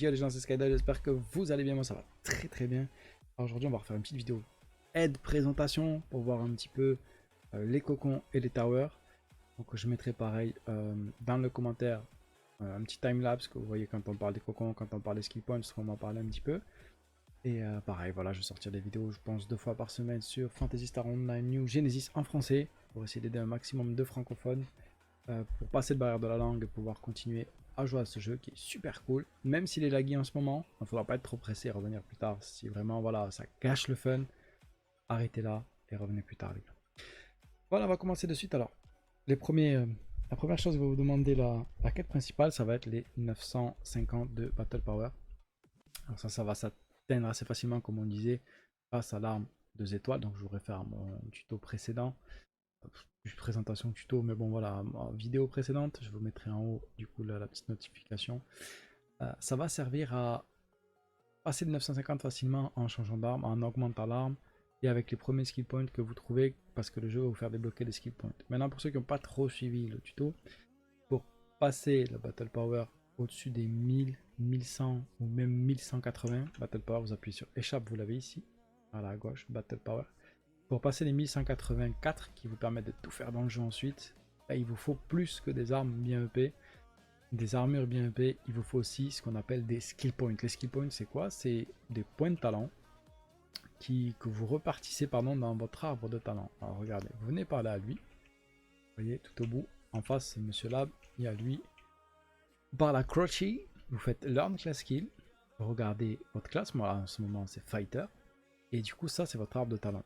Yo les gens, c'est Skydive, j'espère que vous allez bien, moi ça va très bien. Alors aujourd'hui on va refaire une petite vidéo aide présentation pour voir un petit peu les cocons et les towers. Donc je mettrai pareil dans le commentaire un petit timelapse que vous voyez quand on parle des cocons, quand on parle des skill points, on va en parler un petit peu. Et pareil voilà, je vais sortir des vidéos je pense 2 fois par semaine sur Phantasy Star Online New Genesis en français pour essayer d'aider un maximum de francophones. Pour passer le barrière de la langue et pouvoir continuer à jouer à ce jeu qui est super cool. Même s'il est lagué en ce moment, il ne faudra pas être trop pressé et revenir plus tard. Si vraiment voilà, ça gâche le fun, arrêtez là et revenez plus tard les gars. Voilà, on va commencer de suite alors. La première chose que va vous demander la quête principale, ça va être les 950 de Battle Power. Alors ça va s'atteindre assez facilement comme on disait grâce à l'arme 2 étoiles. Donc je vous réfère à mon tuto précédent. Présentation tuto, mais bon voilà, en vidéo précédente, je vous mettrai en haut du coup la petite notification. Ça va servir à passer de 950 facilement en changeant d'arme, en augmentant l'arme et avec les premiers skill points que vous trouvez, parce que le jeu va vous faire débloquer des skill points. Maintenant pour ceux qui n'ont pas trop suivi le tuto, pour passer le Battle Power au-dessus des 1000, 1100 ou même 1180 Battle Power, vous appuyez sur échappe, vous l'avez ici, voilà à gauche, Battle Power. Pour passer les 1184 qui vous permettent de tout faire dans le jeu ensuite, là, il vous faut plus que des armes bien EP, des armures bien EP, il vous faut aussi ce qu'on appelle des skill points. Les skill points c'est quoi? C'est des points de talent que vous repartissez dans votre arbre de talent. Alors regardez, vous venez par là à lui, vous voyez tout au bout, en face c'est Monsieur Lab, il y a lui. Par la Crotchy, vous faites Learn Class Skill, vous regardez votre classe, moi en ce moment c'est Fighter, et du coup ça c'est votre arbre de talent.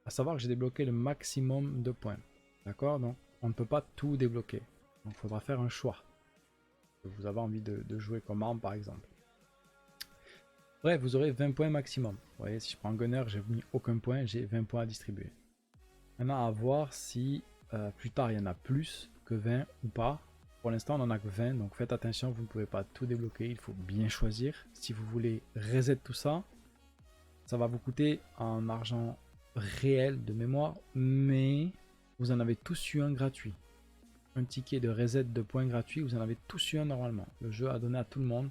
À savoir que j'ai débloqué le maximum de points. D'accord? Donc on ne peut pas tout débloquer. Donc il faudra faire un choix. Vous avez envie de jouer comme arme par exemple. Bref, vous aurez 20 points maximum. Vous voyez, si je prends Gunner, j'ai mis aucun point, j'ai 20 points à distribuer. Maintenant à voir si plus tard il y en a plus que 20 ou pas. Pour l'instant on en a que 20, donc faites attention, vous ne pouvez pas tout débloquer, il faut bien choisir. Si vous voulez reset tout ça, ça va vous coûter en argent réel de mémoire, mais vous en avez tous eu un gratuit. Un ticket de reset de points gratuit, vous en avez tous eu un normalement. Le jeu a donné à tout le monde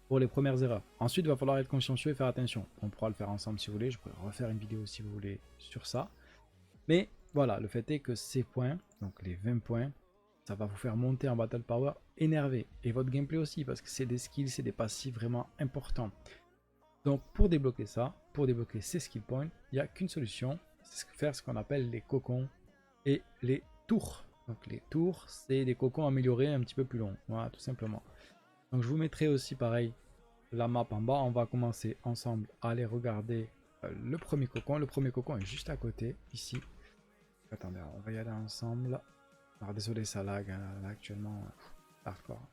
pour les premières erreurs. Ensuite, il va falloir être consciencieux et faire attention. On pourra le faire ensemble si vous voulez, je pourrais refaire une vidéo si vous voulez sur ça. Mais voilà, le fait est que ces points, donc les 20 points, ça va vous faire monter en Battle Power énervé. Et votre gameplay aussi, parce que c'est des skills, c'est des passifs vraiment importants. Donc pour débloquer ça, pour débloquer ces skill points, il n'y a qu'une solution, c'est faire ce qu'on appelle les cocons et les tours. Donc les tours, c'est des cocons améliorés un petit peu plus longs, voilà tout simplement. Donc je vous mettrai aussi pareil la map en bas, on va commencer ensemble à aller regarder le premier cocon. Le premier cocon est juste à côté, ici. Attendez, on va y aller ensemble. Alors désolé ça lag là, actuellement, hardcore.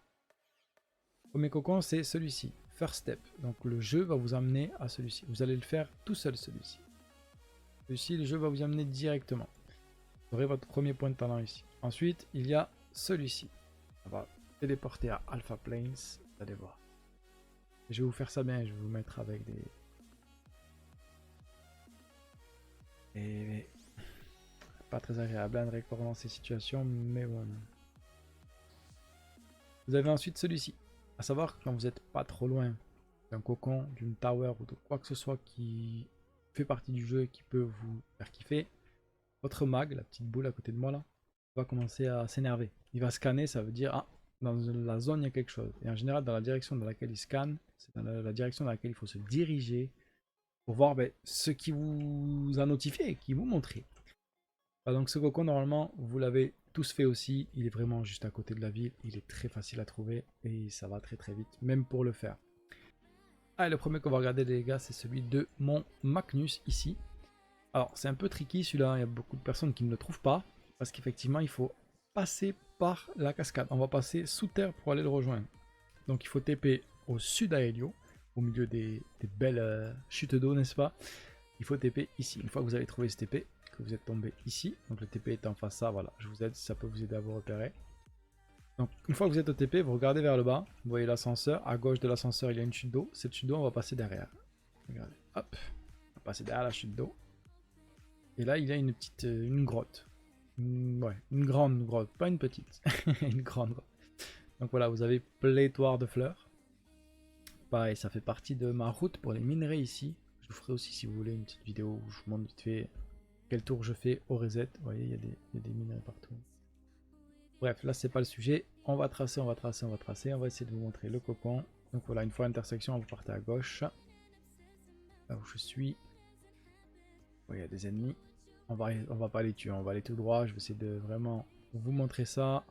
Le premier cocon c'est celui-ci. First step, donc le jeu va vous amener à celui-ci. Vous allez le faire tout seul celui-ci. Celui-ci, le jeu va vous amener directement. Vous aurez votre premier point de talent ici. Ensuite, il y a celui-ci. On va téléporter à Alpha Plains. Vous allez voir. Et je vais vous faire ça bien. Je vais vous mettre avec des... Et... Pas très agréable de recorder dans ces situations, mais bon. Vous avez ensuite celui-ci. À savoir que quand vous n'êtes pas trop loin d'un cocon, d'une tower ou de quoi que ce soit qui fait partie du jeu et qui peut vous faire kiffer, votre mag, la petite boule à côté de moi là, va commencer à s'énerver. Il va scanner, ça veut dire, ah, dans la zone il y a quelque chose. Et en général, dans la direction dans laquelle il scanne, c'est dans la direction dans laquelle il faut se diriger pour voir ce qui vous a notifié, qui vous montrait. Donc ce cocon, normalement, vous l'avez tous fait aussi. Il est vraiment juste à côté de la ville. Il est très facile à trouver et ça va très vite, même pour le faire. Ah, le premier qu'on va regarder les gars, c'est celui de mon Magnus ici. Alors c'est un peu tricky celui-là, il y a beaucoup de personnes qui ne le trouvent pas, parce qu'effectivement il faut passer par la cascade. On va passer sous terre pour aller le rejoindre. Donc il faut TP au sud à Helio, au milieu des belles chutes d'eau, n'est-ce pas? Il faut TP ici. Une fois que vous avez trouvé ce TP, que vous êtes tombé ici, donc le TP est en face ça, voilà, je vous aide si ça peut vous aider à vous repérer. Donc une fois que vous êtes au TP, vous regardez vers le bas, vous voyez l'ascenseur, à gauche de l'ascenseur il y a une chute d'eau, cette chute d'eau on va passer derrière. Regardez, hop, on va passer derrière la chute d'eau. Et là il y a une petite, une grotte. Ouais, une grande grotte, pas une petite, une grande grotte. Donc voilà, vous avez pléthore de fleurs. pareil, ça fait partie de ma route pour les minerais ici. Je vous ferai aussi, si vous voulez, une petite vidéo où je vous montre vite fait quel tour je fais au reset. Vous voyez, il y a des minerais partout. Bref, là, c'est pas le sujet. On va tracer, on va tracer, on va tracer. On va essayer de vous montrer le cocon. Donc voilà, une fois à l'intersection, vous partez à gauche. Là où je suis. Oh, il y a des ennemis. On va pas les tuer, on va aller tout droit. Je vais essayer de vraiment vous montrer ça.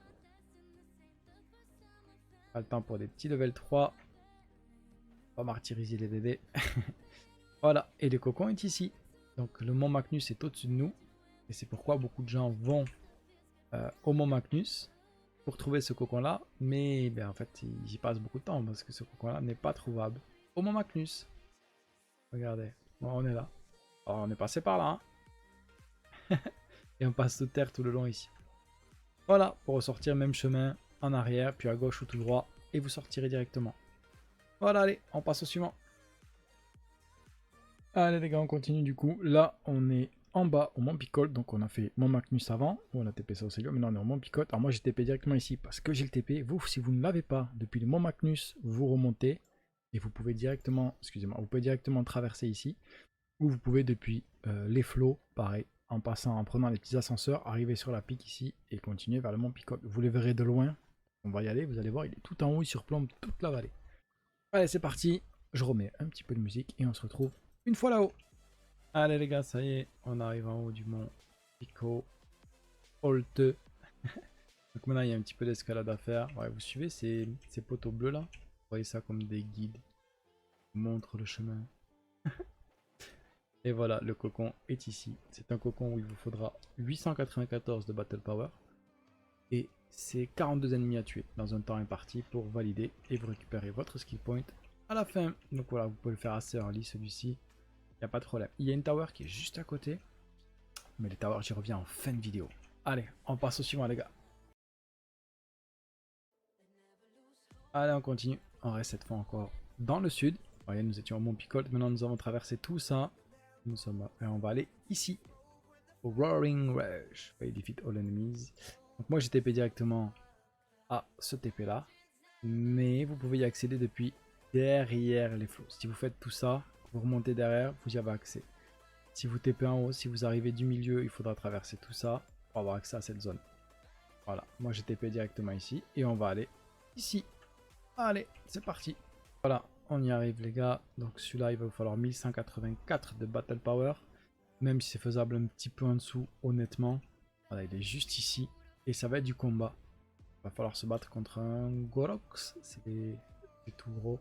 Pas le temps pour des petits level 3. Pas martyriser les bébés. Voilà, et le cocon est ici. Donc le mont Magnus est au-dessus de nous. Et c'est pourquoi beaucoup de gens vont au mont Magnus pour trouver ce cocon-là. Mais ben, en fait, ils y passent beaucoup de temps parce que ce cocon-là n'est pas trouvable au mont Magnus. Regardez, bon, on est là. Alors, on est passé par là. Hein. Et on passe sous terre tout le long ici. Voilà, pour ressortir, même chemin en arrière, puis à gauche ou tout droit. Et vous sortirez directement. Voilà, allez, on passe au suivant. Allez les gars, on continue du coup. Là, on est en bas au Mont Picote. Donc on a fait Mont Magnus avant. On a TP ça au Célio. Maintenant on est au Mont Picote. Alors moi j'ai TP directement ici parce que j'ai le TP. Vous, si vous ne l'avez pas, depuis le Mont Magnus, vous remontez. Et vous pouvez directement, excusez-moi, vous pouvez directement traverser ici. Ou vous pouvez depuis les flots, pareil, en passant, en prenant les petits ascenseurs, arriver sur la pique ici et continuer vers le Mont Picote. Vous les verrez de loin. On va y aller, vous allez voir, il est tout en haut, il surplombe toute la vallée. Allez, c'est parti. Je remets un petit peu de musique et on se retrouve une fois là-haut. Allez les gars, ça y est, on arrive en haut du mont Pico Holte. Donc maintenant il y a un petit peu d'escalade à faire. Ouais, vous suivez ces poteaux bleus là? Vous voyez ça comme des guides. Ils montrent le chemin. Et voilà, le cocon est ici. C'est un cocon où il vous faudra 894 de Battle Power. Et c'est 42 ennemis à tuer dans un temps imparti pour valider. Et vous récupérez votre skill point à la fin. Donc voilà, vous pouvez le faire assez early celui-ci. Il n'y a pas de problème. Il y a une tower qui est juste à côté. Mais les towers, j'y reviens en fin de vidéo. Allez, on passe au suivant les gars. Allez, on continue. On reste cette fois encore dans le sud. Vous voyez, nous étions au Mont Picote. Maintenant, nous avons traversé tout ça. Nous sommes là. Et on va aller ici. Au Roaring Rush. Vous voyez, defeat all enemies. Donc moi, j'ai TP directement à ce TP là. Mais vous pouvez y accéder depuis derrière les flots. Si vous faites tout ça, vous remontez derrière, vous y avez accès. Si vous TP en haut, si vous arrivez du milieu, il faudra traverser tout ça pour avoir accès à cette zone. Voilà, moi j'ai TP directement ici et on va aller ici. Allez, c'est parti. Voilà, on y arrive les gars. Donc celui-là, il va vous falloir 1184 de Battle Power. Même si c'est faisable un petit peu en dessous, honnêtement. Voilà, il est juste ici. Et ça va être du combat. Il va falloir se battre contre un Gorox. C'est tout gros.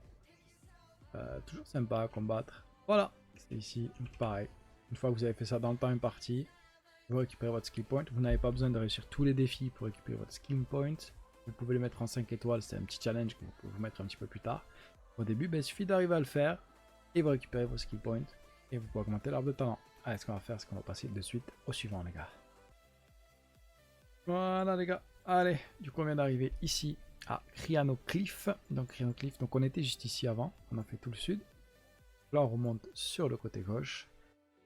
Toujours sympa à combattre. Voilà, c'est ici, pareil. Une fois que vous avez fait ça dans le temps imparti, vous récupérez votre skill point. Vous n'avez pas besoin de réussir tous les défis pour récupérer votre skill point. Vous pouvez le mettre en 5 étoiles, c'est un petit challenge que vous pouvez vous mettre un petit peu plus tard. Au début, ben, il suffit d'arriver à le faire et vous récupérez vos skill points et vous pouvez augmenter l'arbre de talent. Allez, ce qu'on va faire, c'est qu'on va passer de suite au suivant, les gars. Voilà, les gars. Allez, du coup, on vient d'arriver ici à Criano Cliff. Donc, Criano Cliff, donc on était juste ici avant, on a fait tout le sud. Là, on remonte sur le côté gauche.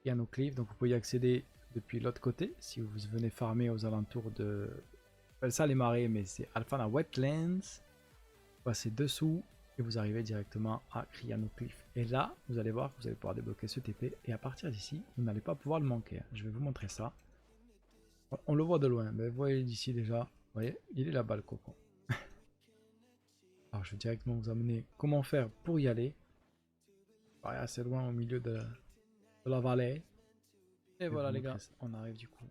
Criano Cliff, donc vous pouvez y accéder depuis l'autre côté si vous venez farmer aux alentours de. On appelle ça les marais, mais c'est Alphana Wetlands. Vous passez dessous et vous arrivez directement à Criano Cliff. Et là, vous allez voir que vous allez pouvoir débloquer ce TP. Et à partir d'ici, vous n'allez pas pouvoir le manquer. Je vais vous montrer ça. On le voit de loin, mais vous voyez d'ici déjà. Vous voyez, il est là-bas le cocon. Alors je vais directement vous amener comment faire pour y aller. Assez loin au milieu de la vallée. Et voilà les gars, on arrive du coup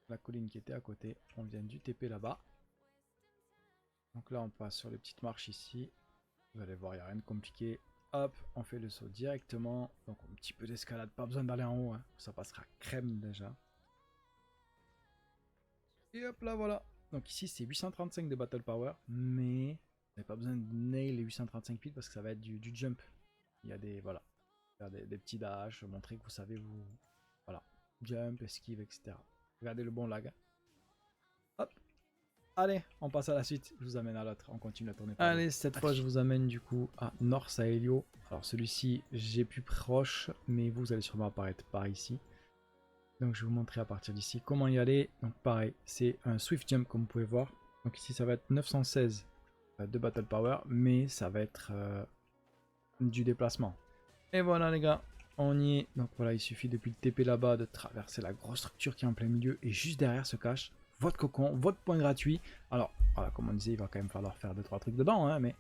à la colline qui était à côté. On vient du TP là-bas. Donc là on passe sur les petites marches ici. Vous allez voir, il n'y a rien de compliqué. Hop, on fait le saut directement. Donc un petit peu d'escalade, pas besoin d'aller en haut. Hein. Ça passera crème déjà. Et hop là voilà. Donc ici c'est 835 de Battle Power. Mais vous n'avez pas besoin de nail les 835 piles parce que ça va être du jump. Il y a des, voilà, faire des petits dash, montrer que vous savez vous... Voilà, jump, esquive, etc. Regardez le bon lag. Hop. Allez, on passe à la suite. Je vous amène à l'autre. On continue à tourner. Allez, cette fois, je vous amène du coup à North Aelio. Alors celui-ci, j'ai plus proche, mais vous allez sûrement apparaître par ici. Donc je vais vous montrer à partir d'ici comment y aller. Donc pareil, c'est un Swift Jump comme vous pouvez voir. Donc ici, ça va être 916 de Battle Power, mais ça va être du déplacement. Et voilà les gars, on y est. Donc voilà, il suffit depuis le TP là-bas de traverser la grosse structure qui est en plein milieu. Et juste derrière se cache votre cocon, votre point gratuit. Alors, voilà, comme on disait, il va quand même falloir faire 2-3 trucs dedans, hein, mais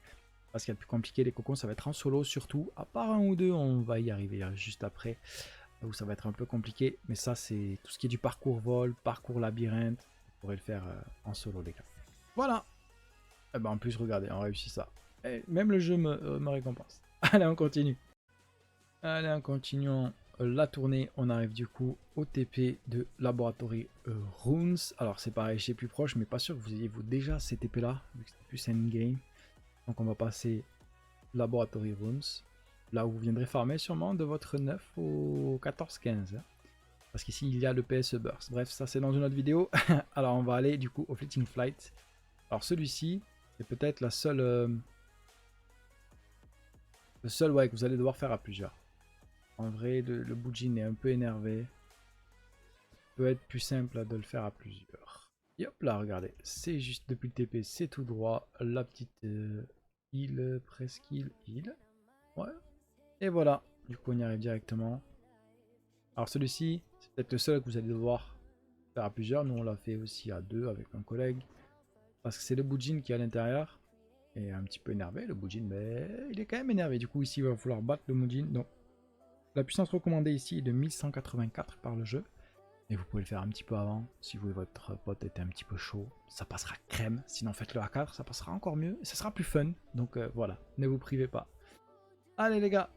parce qu'il y a le plus compliqué, les cocons, ça va être en solo surtout. À part un ou deux, on va y arriver juste après, où ça va être un peu compliqué. Mais ça, c'est tout ce qui est du parcours vol, parcours labyrinthe. Vous pourrez le faire en solo, les gars. Voilà. Et ben, en plus, regardez, on réussit ça. Et même le jeu me récompense. Allez, on continue. Allez, en continuant la tournée, on arrive du coup au TP de Laboratory Runes. Alors c'est pareil, chez plus proche, mais pas sûr que vous ayez déjà ces TP là, vu que c'est plus endgame. Donc on va passer Laboratory Runes, là où vous viendrez farmer sûrement de votre 9 au 14-15. Parce qu'ici il y a le PSE Burst. Bref, ça c'est dans une autre vidéo. Alors on va aller du coup au Fleeting Flight. Alors celui-ci, c'est peut-être le seul ouais, que vous allez devoir faire à plusieurs. En vrai, le Bujin est un peu énervé. Peut être plus simple de le faire à plusieurs. Et hop là, regardez, c'est juste depuis le TP, c'est tout droit. La petite île, presqu'île, île. Ouais. Et voilà, du coup on y arrive directement. Alors celui-ci, c'est peut-être le seul que vous allez devoir faire à plusieurs. Nous on l'a fait aussi à deux avec un collègue. Parce que c'est le Bujin qui est à l'intérieur. Et un petit peu énervé, le Bujin, mais il est quand même énervé. Du coup ici il va falloir battre le Bujin. Donc la puissance recommandée ici est de 1184 par le jeu. Et vous pouvez le faire un petit peu avant, si vous et votre pote était un petit peu chaud, ça passera crème, sinon faites-le à 4, ça passera encore mieux, et ça sera plus fun, donc voilà, ne vous privez pas. Allez les gars,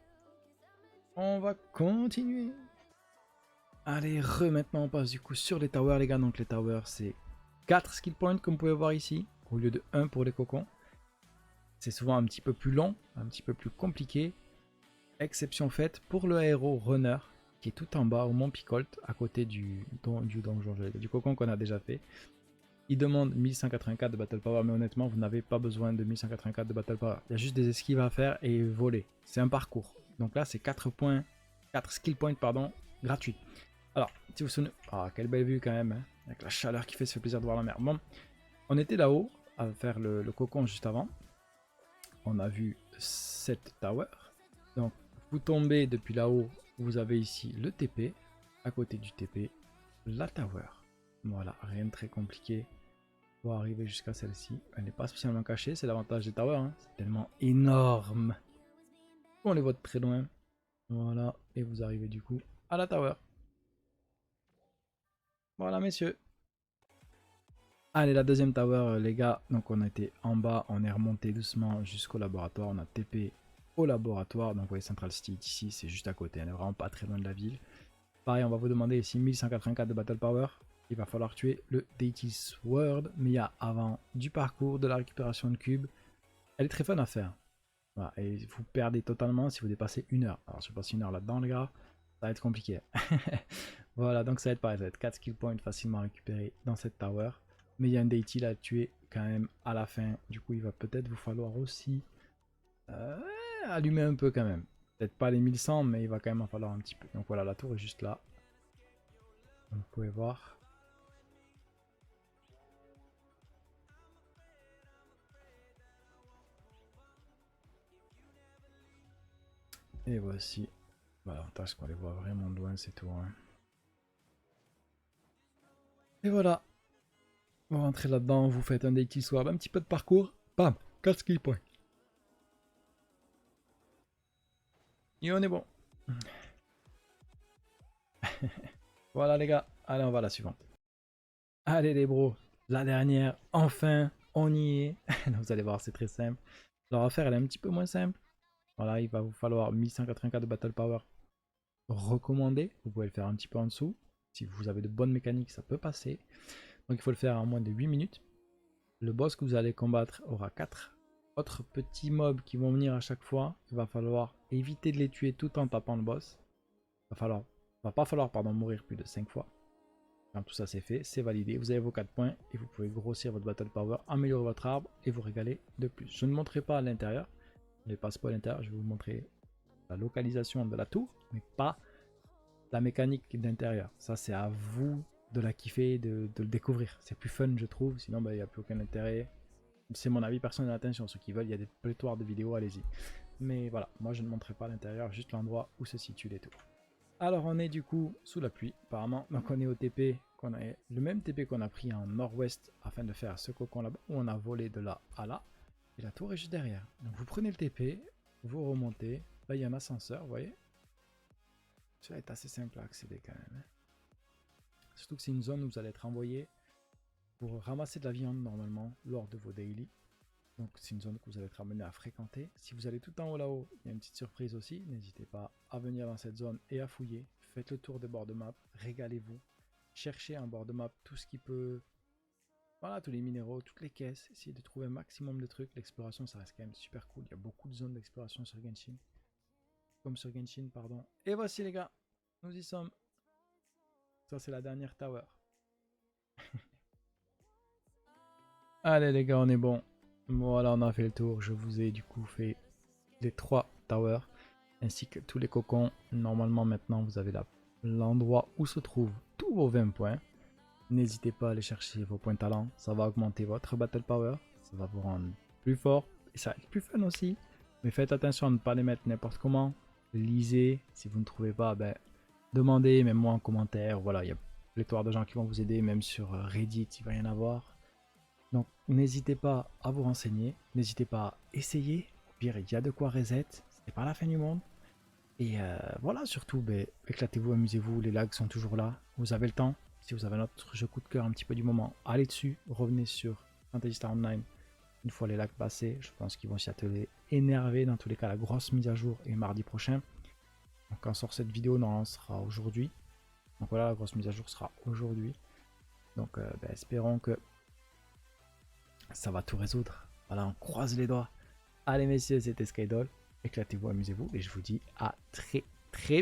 on va continuer. Allez, maintenant on passe du coup sur les towers les gars, donc les towers c'est 4 skill points comme vous pouvez voir ici, au lieu de 1 pour les cocons. C'est souvent un petit peu plus long, un petit peu plus compliqué, exception faite pour le aéro runner, qui est tout en bas au Mont Picolt, à côté du donjon, du cocon qu'on a déjà fait. Il demande 1184 de Battle Power, mais honnêtement, vous n'avez pas besoin de 1184 de Battle Power. Il y a juste des esquives à faire et voler. C'est un parcours. Donc là, c'est 4 points, 4 skill points, pardon, gratuits. Alors, si vous vous souvenez... Ah, quelle belle vue quand même, hein, avec la chaleur qui fait, ça fait plaisir de voir la mer. Bon, on était là-haut à faire le cocon juste avant. On a vu cette tower. Donc, vous tombez depuis là-haut, vous avez ici le TP. À côté du TP, la tower. Voilà, rien de très compliqué pour arriver jusqu'à celle-ci. Elle n'est pas spécialement cachée, c'est l'avantage des towers. Hein. C'est tellement énorme. On les voit de très loin. Voilà, et vous arrivez du coup à la tower. Voilà, messieurs. Allez, la deuxième tower, les gars. Donc, on était en bas, on est remonté doucement jusqu'au laboratoire. On a TP au laboratoire. Donc, vous voyez, Central City est ici, c'est juste à côté. On n'est vraiment pas très loin de la ville. Pareil, on va vous demander ici 1184 de Battle Power. Il va falloir tuer le Deity Sword. Mais il y a avant du parcours, de la récupération de cubes. Elle est très fun à faire. Voilà, et vous perdez totalement si vous dépassez 1 heure. Alors, si vous passez 1 heure là-dedans, les gars, ça va être compliqué. Voilà, donc ça va être pareil. Ça va être 4 skill points facilement récupérés dans cette tower. Mais il y a un Deity là à tuer quand même à la fin. Du coup, il va peut-être vous falloir aussi allumer un peu quand même. Peut-être pas les 1100, mais il va quand même en falloir un petit peu. Donc voilà, la tour est juste là. Vous pouvez voir. Et voici. L'avantage qu'on les voit vraiment de loin, c'est tout. Hein. Et voilà. Vous rentrez là-dedans, vous faites un Deity Sword, un petit peu de parcours. Bam, 4 skill points. Et on est bon. Voilà les gars. Allez, on va à la suivante. Allez les bros. La dernière. Enfin, on y est. Vous allez voir, c'est très simple. Alors à faire, elle est un petit peu moins simple. Voilà, il va vous falloir 1184 de Battle Power recommandé. Vous pouvez le faire un petit peu en dessous. Si vous avez de bonnes mécaniques, ça peut passer. Donc il faut le faire en moins de 8 minutes. Le boss que vous allez combattre aura 4 autres petits mobs qui vont venir à chaque fois. Il va falloir éviter de les tuer tout en tapant le boss. Va pas falloir mourir plus de 5 fois. Quand tout ça c'est fait, c'est validé. Vous avez vos 4 points et vous pouvez grossir votre Battle Power, améliorer votre arbre et vous régaler de plus. Je ne montrerai pas à l'intérieur. Je ne passe pas à l'intérieur. Je vais vous montrer la localisation de la tour, mais pas la mécanique d'intérieur. Ça, c'est à vous de la kiffer, de le découvrir. C'est plus fun, je trouve. Sinon, il n'y a plus aucun intérêt. C'est mon avis personnel. Attention, ceux qui veulent, il y a des plétoires de vidéos, allez-y. Mais voilà, moi je ne montrerai pas l'intérieur, juste l'endroit où se situent les tours. Alors on est du coup sous la pluie apparemment, donc on est au TP, le même TP qu'on a pris en nord-ouest afin de faire ce cocon là-bas, où on a volé de là à là, et la tour est juste derrière. Donc vous prenez le TP, vous remontez, là il y a un ascenseur, vous voyez. Ça va être assez simple à accéder quand même. Surtout que c'est une zone où vous allez être envoyé pour ramasser de la viande normalement lors de vos daily. Donc c'est une zone que vous allez être amené à fréquenter. Si vous allez tout en haut là-haut, il y a une petite surprise aussi. N'hésitez pas à venir dans cette zone et à fouiller. Faites le tour des bords de map, régalez-vous. Cherchez en bord de map tout ce qui peut... Voilà, tous les minéraux, toutes les caisses. Essayez de trouver un maximum de trucs. L'exploration, ça reste quand même super cool. Il y a beaucoup de zones d'exploration sur Genshin. Comme sur Genshin, pardon. Et voici les gars, nous y sommes. Ça c'est la dernière tower. Allez les gars, on est bon. Voilà, on a fait le tour. Je vous ai du coup fait les 3 towers ainsi que tous les cocons. Normalement maintenant vous avez l'endroit où se trouvent tous vos 20 points. N'hésitez pas à aller chercher vos points talent. Ça va augmenter votre battle power. Ça va vous rendre plus fort. Et ça va être plus fun aussi. Mais faites attention à ne pas les mettre n'importe comment. Lisez. Si vous ne trouvez pas, ben, demandez, même moi en commentaire. Voilà, il y a pléthore de gens qui vont vous aider. Même sur Reddit, il va y en avoir. Donc n'hésitez pas à vous renseigner, n'hésitez pas à essayer, au pire il y a de quoi reset, c'est pas la fin du monde. Et voilà, surtout éclatez-vous, amusez-vous, les lags sont toujours là, vous avez le temps. Si vous avez un autre jeu coup de cœur un petit peu du moment, allez dessus, revenez sur Fantasy Star Online. Une fois les lags passés, je pense qu'ils vont s'y atteler énervés. Dans tous les cas, la grosse mise à jour est mardi prochain. Donc quand sort cette vidéo, non, sera aujourd'hui. Donc voilà, la grosse mise à jour sera aujourd'hui. Donc espérons que ça va tout résoudre. Voilà, on croise les doigts. Allez messieurs, c'était Skydoll. Éclatez-vous, amusez-vous et je vous dis à très très vite.